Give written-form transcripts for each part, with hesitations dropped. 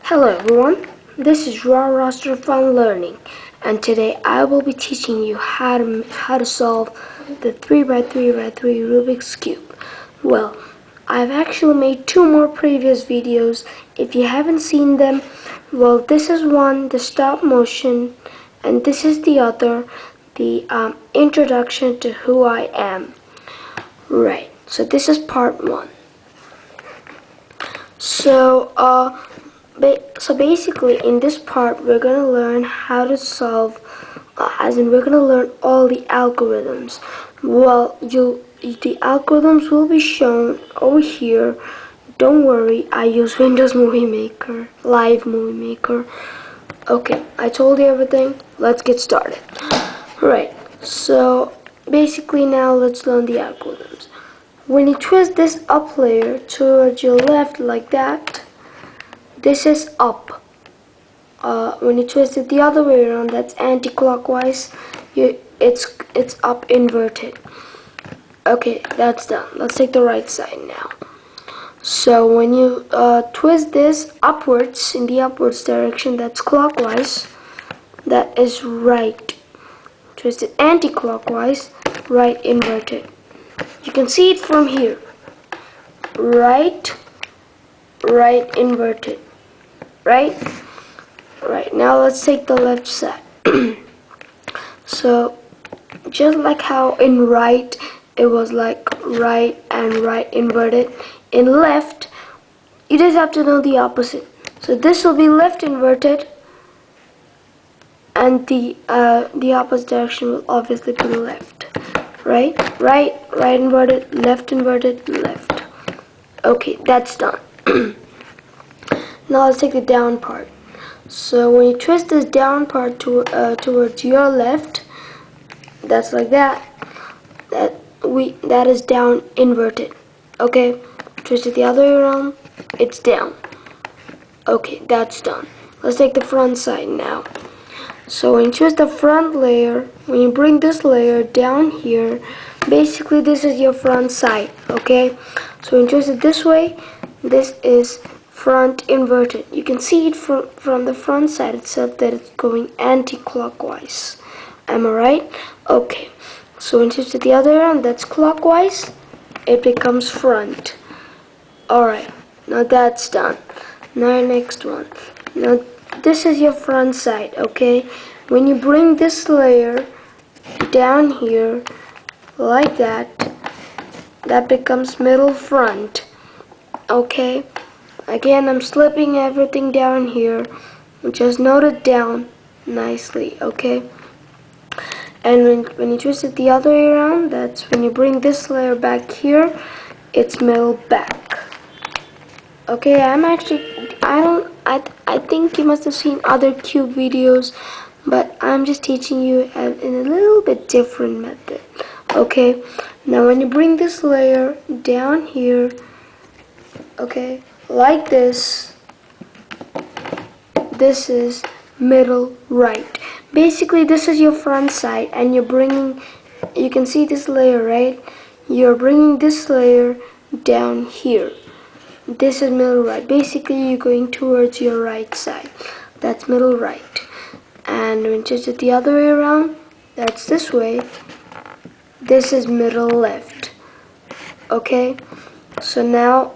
Hello everyone, this is Raw Roster Fun Learning, and today I will be teaching you how to solve the 3x3x3 Rubik's Cube. Well, I've actually made two more previous videos. If you haven't seen them, well, this is one, the stop motion, and this is the other, the introduction to who I am. Right, so this is part one. So basically in this part we're going to learn how to solve, we're going to learn all the algorithms. Well, the algorithms will be shown over here. Don't worry, I use Windows Movie Maker, Live Movie Maker. Okay, I told you everything. Let's get started. Right, so basically now let's learn the algorithms. When you twist this up layer towards your left like that, this is up. When you twist it the other way around, that's anti-clockwise. It's up inverted. Okay, that's done. Let's take the right side now. So when you twist this upwards, in the upwards direction, that's clockwise. That is right. Twist it anti-clockwise, right inverted. You can see it from here. Right inverted. Right, now let's take the left side. So just like how in right it was like right and right inverted, in left you just have to know the opposite. So this will be left inverted, and the opposite direction will obviously be left. Right inverted, left, left. Okay, that's done. Now let's take the down part. So when you twist this down part towards your left, that's like that. That is down inverted. Okay, twist it the other way around. It's down. Okay, that's done. Let's take the front side now. So when you twist the front layer, when you bring this layer down here, basically this is your front side. Okay, so when you twist it this way, this is front inverted. You can see it from the front side itself that it's going anti-clockwise. Am I right? Okay, so when you twist it the other way around, that's clockwise, it becomes front. Alright, now that's done. Now next one. Now this is your front side. Okay, when you bring this layer down here like that, that becomes middle front. Okay, again I'm slipping everything down here, just note it down nicely. Okay, and when you twist it the other way around, that's when you bring this layer back here, it's middle back. Okay, I think you must have seen other cube videos, but I'm just teaching you in a little bit different method. Okay, now when you bring this layer down here, okay, like this is middle right. Basically this is your front side, and you can see this layer, right? You're bringing this layer down here. This is middle right. Basically you're going towards your right side. That's middle right. And when you twist it the other way around, that's this way. This is middle left. Okay, so now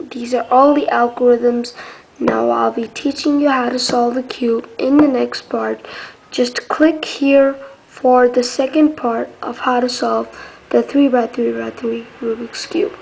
these are all the algorithms. Now I'll be teaching you how to solve the cube in the next part. Just click here for the second part of how to solve the 3x3x3 Rubik's Cube.